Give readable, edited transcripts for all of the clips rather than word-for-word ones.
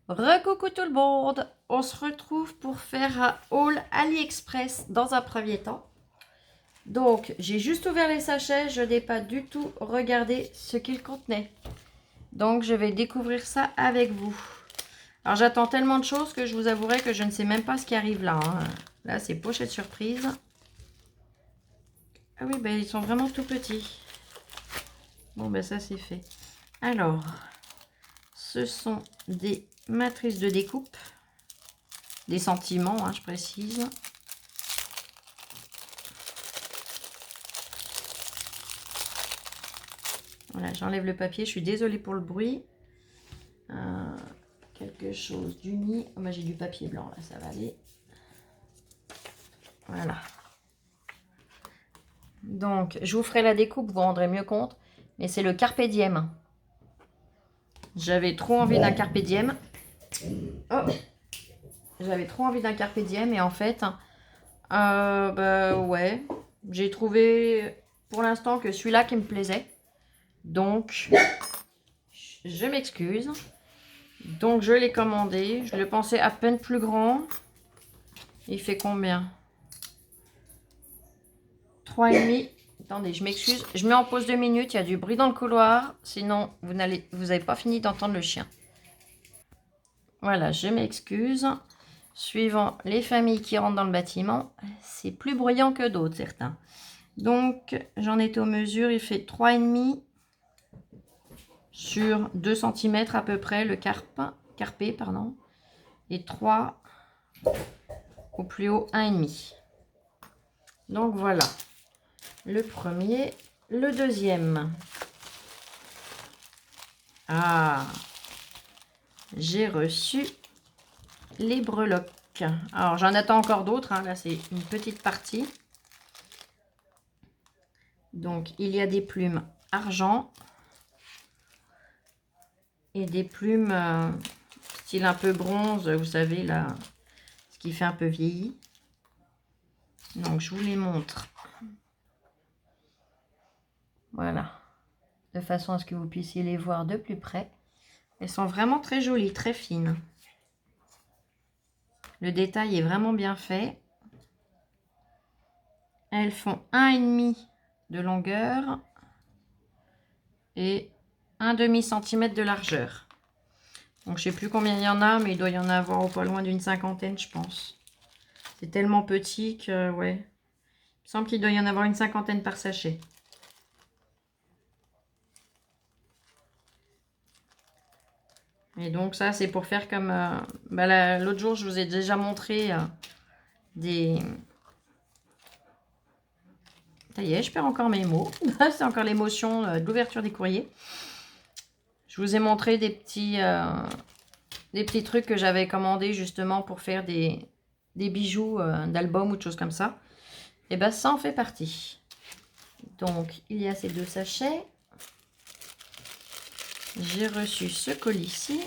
Recoucou tout le monde, on se retrouve pour faire un haul AliExpress dans un premier temps. Donc j'ai juste ouvert les sachets, je n'ai pas du tout regardé ce qu'ils contenaient. Donc je vais découvrir ça avec vous. Alors j'attends tellement de choses que je vous avouerai que je ne sais même pas ce qui arrive là. Là c'est pochette surprise. Ah oui, ben ils sont vraiment tout petits. Bon ben ça c'est fait. Alors, ce sont des matrices de découpe. Des sentiments, je précise. Voilà, j'enlève le papier. Je suis désolée pour le bruit. Quelque chose d'uni. Oh, moi, j'ai du papier blanc, là, ça va aller. Voilà. Donc, je vous ferai la découpe, vous vous rendrez mieux compte. Mais c'est le Carpe Diem. J'avais trop envie d'un Carpe Diem. Oh, j'avais trop envie d'un Carpe Diem et en fait, bah ouais, j'ai trouvé pour l'instant que celui-là qui me plaisait. Donc, je m'excuse. Donc, je l'ai commandé. Je le pensais à peine plus grand. Il fait combien? 3,5. Attendez, je m'excuse. Je mets en pause 2 minutes. Il y a du bruit dans le couloir. Sinon, vous n'avez pas fini d'entendre le chien. Voilà, je m'excuse. Suivant les familles qui rentrent dans le bâtiment, c'est plus bruyant que d'autres, certains. Donc, j'en étais aux mesures. Il fait 3,5 sur 2 cm à peu près, le carpé, pardon. Et 3 au plus haut, 1,5. Donc, voilà. Le premier, le deuxième. Ah, j'ai reçu les breloques. Alors, j'en attends encore d'autres. Là, c'est une petite partie. Donc, il y a des plumes argent et des plumes style un peu bronze. Vous savez, là, ce qui fait un peu vieilli. Donc, je vous les montre. Voilà. De façon à ce que vous puissiez les voir de plus près. Elles sont vraiment très jolies, très fines. Le détail est vraiment bien fait. Elles font 1,5 de longueur et 1,5 cm de largeur. Donc je sais plus combien il y en a, mais il doit y en avoir au pas loin d'une cinquantaine, je pense. C'est tellement petit que, ouais. Il me semble qu'il doit y en avoir une cinquantaine par sachet. Et donc ça, c'est pour faire comme... l'autre jour, je vous ai déjà montré des... Ça y est, je perds encore mes mots. C'est encore l'émotion de l'ouverture des courriers. Je vous ai montré des petits trucs que j'avais commandés justement pour faire des bijoux d'album ou de choses comme ça. Et bien, ça en fait partie. Donc, il y a ces 2 sachets. J'ai reçu ce colis-ci.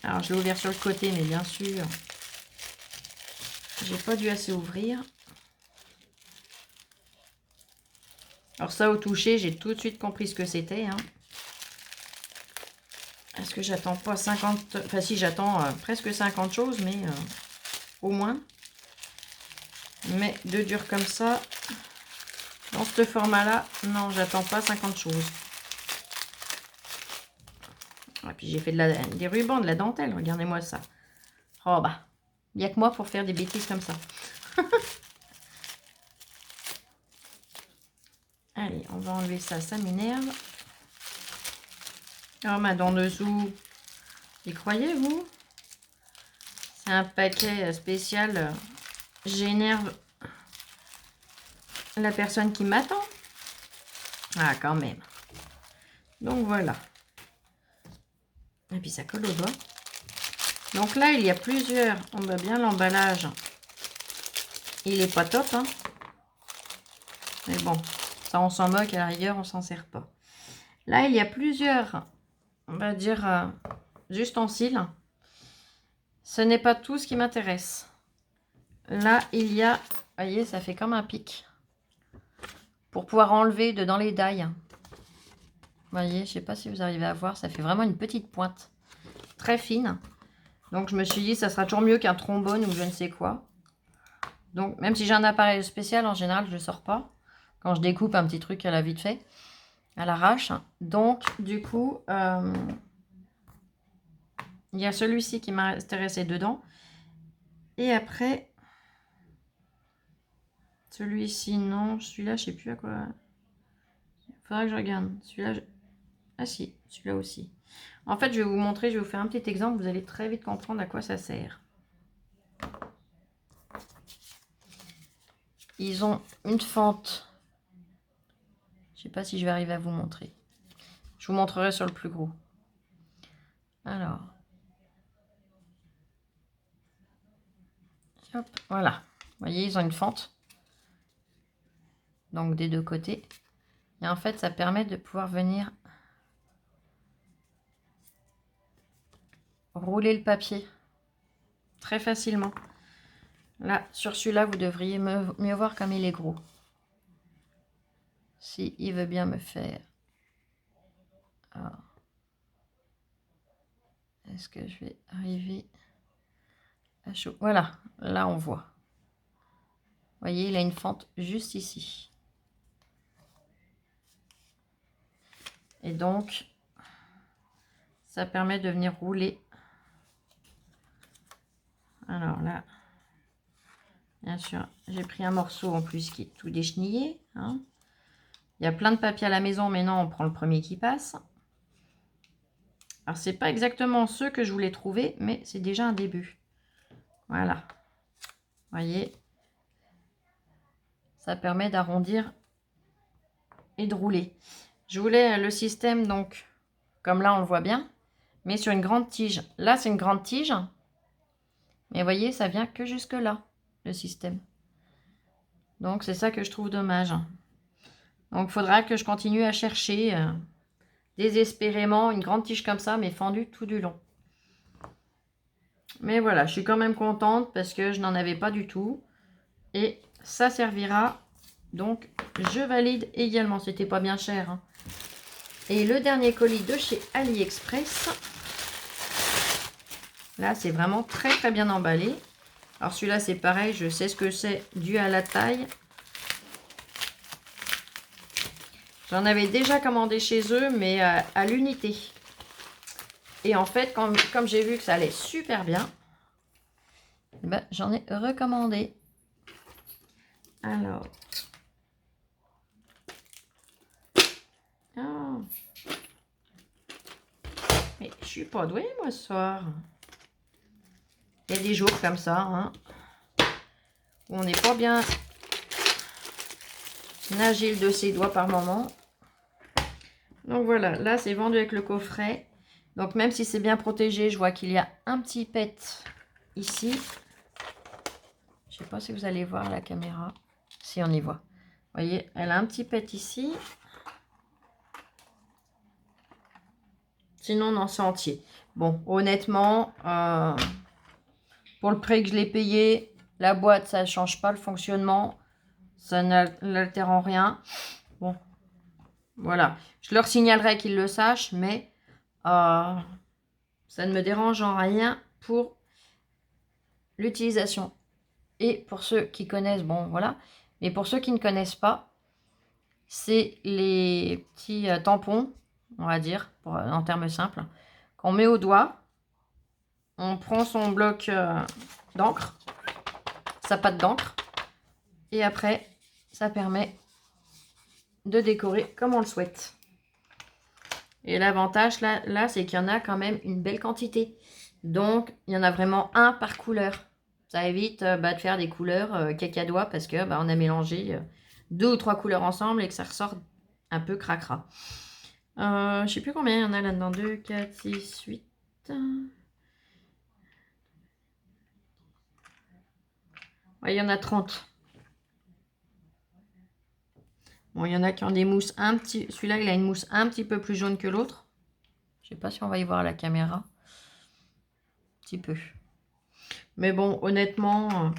Alors, je l'ai ouvert sur le côté, mais bien sûr, j'ai pas dû assez ouvrir. Alors ça, au toucher, j'ai tout de suite compris ce que c'était. Est-ce que j'attends pas 50... Enfin, si, j'attends presque 50 choses, mais au moins. Mais de dur comme ça, dans ce format-là, non, j'attends pas 50 choses. Et puis j'ai fait des rubans, de la dentelle, regardez-moi ça. Oh bah, il n'y a que moi pour faire des bêtises comme ça. Allez, on va enlever ça, ça m'énerve. Oh, ma dent de zou. Y croyez-vous? C'est un paquet spécial. J'énerve la personne qui m'attend. Ah, quand même. Donc voilà. Et puis ça colle au doigt. Donc là, il y a plusieurs. On voit bien l'emballage. Il est pas top, mais bon, ça on s'en moque, à la rigueur, on s'en sert pas. Là, il y a plusieurs, on va dire, ustensiles. Ce n'est pas tout ce qui m'intéresse. Là, il y a, vous voyez, ça fait comme un pic. Pour pouvoir enlever dedans les dailles. Vous voyez, je sais pas si vous arrivez à voir, ça fait vraiment une petite pointe. Très fine. Donc je me suis dit, ça sera toujours mieux qu'un trombone ou je ne sais quoi. Donc même si j'ai un appareil spécial, en général, je ne le sors pas. Quand je découpe un petit truc à la vite fait, à l'arrache. Donc du coup, il y a celui-ci qui m'a intéressé dedans. Et après, celui-ci, non. Celui-là, je ne sais plus à quoi. Il faudra que je regarde. Celui-là, ah si, celui-là aussi. En fait, je vais vous montrer, je vais vous faire un petit exemple. Vous allez très vite comprendre à quoi ça sert. Ils ont une fente. Je ne sais pas si je vais arriver à vous montrer. Je vous montrerai sur le plus gros. Alors. Hop, voilà. Vous voyez, ils ont une fente. Donc des deux côtés. Et en fait, ça permet de pouvoir venir rouler le papier très facilement. Là, sur celui-là, vous devriez mieux voir comme il est gros. Si il veut bien me faire. Est-ce que je vais arriver à chaud? Voilà, là on voit. Vous voyez, il a une fente juste ici. Et donc, ça permet de venir rouler. Alors là, bien sûr, j'ai pris un morceau en plus qui est tout déchenillé. Hein. Il y a plein de papier à la maison, mais non, on prend le premier qui passe. Alors, c'est pas exactement ceux que je voulais trouver, mais c'est déjà un début. Voilà. Vous voyez, ça permet d'arrondir et de rouler. Je voulais le système, donc, comme là, on le voit bien, mais sur une grande tige. Là, c'est une grande tige. Mais vous voyez, ça vient que jusque là, le système. Donc, c'est ça que je trouve dommage. Donc, il faudra que je continue à chercher désespérément une grande tige comme ça, mais fendue tout du long. Mais voilà, je suis quand même contente parce que je n'en avais pas du tout. Et ça servira. Donc, je valide également. C'était pas bien cher. Hein. Et le dernier colis de chez AliExpress. Là, c'est vraiment très très bien emballé. Alors celui-là, c'est pareil. Je sais ce que c'est dû à la taille. J'en avais déjà commandé chez eux, mais à l'unité. Et en fait, comme j'ai vu que ça allait super bien, ben, j'en ai recommandé. Alors. Oh. Mais je suis pas douée, moi, ce soir. Il y a des jours comme ça, hein, où on n'est pas bien agile de ses doigts par moment. Donc voilà, là, c'est vendu avec le coffret. Donc même si c'est bien protégé, je vois qu'il y a un petit pet ici. Je sais pas si vous allez voir la caméra. Si, on y voit. Vous voyez, elle a un petit pet ici. Sinon, non, c'est entier. Bon, honnêtement, pour le prix que je l'ai payé, la boîte, ça ne change pas le fonctionnement. Ça n'altère en rien. Bon, voilà. Je leur signalerai qu'ils le sachent, mais ça ne me dérange en rien pour l'utilisation. Et pour ceux qui connaissent, bon, voilà. Mais pour ceux qui ne connaissent pas, c'est les petits tampons, on va dire, en termes simples, qu'on met au doigt. On prend son bloc d'encre, sa pâte d'encre, et après, ça permet de décorer comme on le souhaite. Et l'avantage, là c'est qu'il y en a quand même une belle quantité. Donc, il y en a vraiment un par couleur. Ça évite de faire des couleurs cacadois parce que on a mélangé 2 ou 3 couleurs ensemble et que ça ressort un peu cracra. Je sais plus combien il y en a là-dedans. 2, 4, 6, 8. Ouais, il y en a 30. Bon, il y en a qui ont des mousses un petit... Celui-là, il a une mousse un petit peu plus jaune que l'autre. Je sais pas si on va y voir à la caméra. Un petit peu. Mais bon, honnêtement...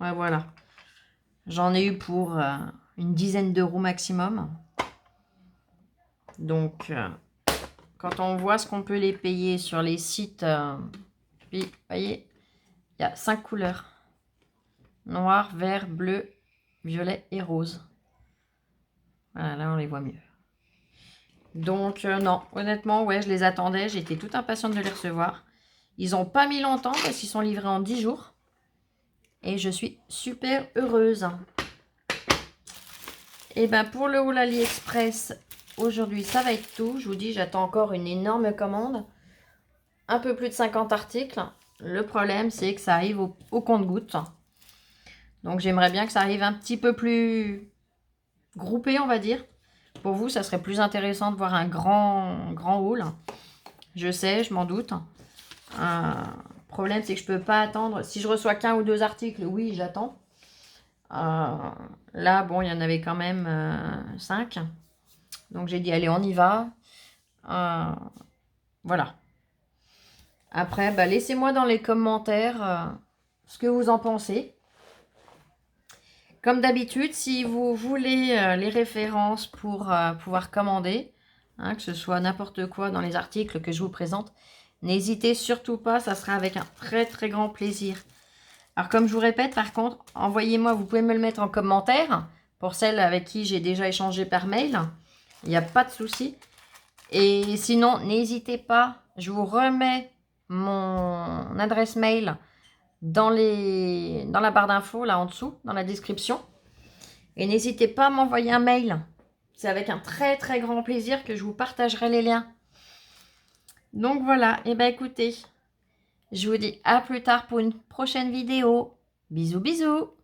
ouais, voilà. J'en ai eu pour une dizaine d'euros maximum. Donc, quand on voit ce qu'on peut les payer sur les sites Puis, vous voyez, il y a 5 couleurs. Noir, vert, bleu, violet et rose. Voilà, là, on les voit mieux. Donc, non, honnêtement, ouais, je les attendais. J'étais toute impatiente de les recevoir. Ils n'ont pas mis longtemps parce qu'ils sont livrés en 10 jours. Et je suis super heureuse. Et ben pour le haul AliExpress, aujourd'hui, ça va être tout. Je vous dis, j'attends encore une énorme commande. Un peu plus de 50 articles. Le problème, c'est que ça arrive au compte-gouttes. Donc, j'aimerais bien que ça arrive un petit peu plus groupé, on va dire. Pour vous, ça serait plus intéressant de voir un grand haul. Je sais, je m'en doute. Le problème, c'est que je peux pas attendre. Si je reçois qu'un ou 2 articles, oui, j'attends. Là, bon, il y en avait quand même 5. Donc, j'ai dit, allez, on y va. Voilà. Après, bah, laissez-moi dans les commentaires ce que vous en pensez. Comme d'habitude, si vous voulez les références pour pouvoir commander, que ce soit n'importe quoi dans les articles que je vous présente, n'hésitez surtout pas, ça sera avec un très grand plaisir. Alors comme je vous répète, par contre, envoyez-moi, vous pouvez me le mettre en commentaire, pour celles avec qui j'ai déjà échangé par mail, il n'y a pas de souci. Et sinon, n'hésitez pas, je vous remets mon adresse mail dans la barre d'infos, là en dessous, dans la description. Et n'hésitez pas à m'envoyer un mail. C'est avec un très grand plaisir que je vous partagerai les liens. Donc voilà, et ben écoutez, je vous dis à plus tard pour une prochaine vidéo. Bisous bisous.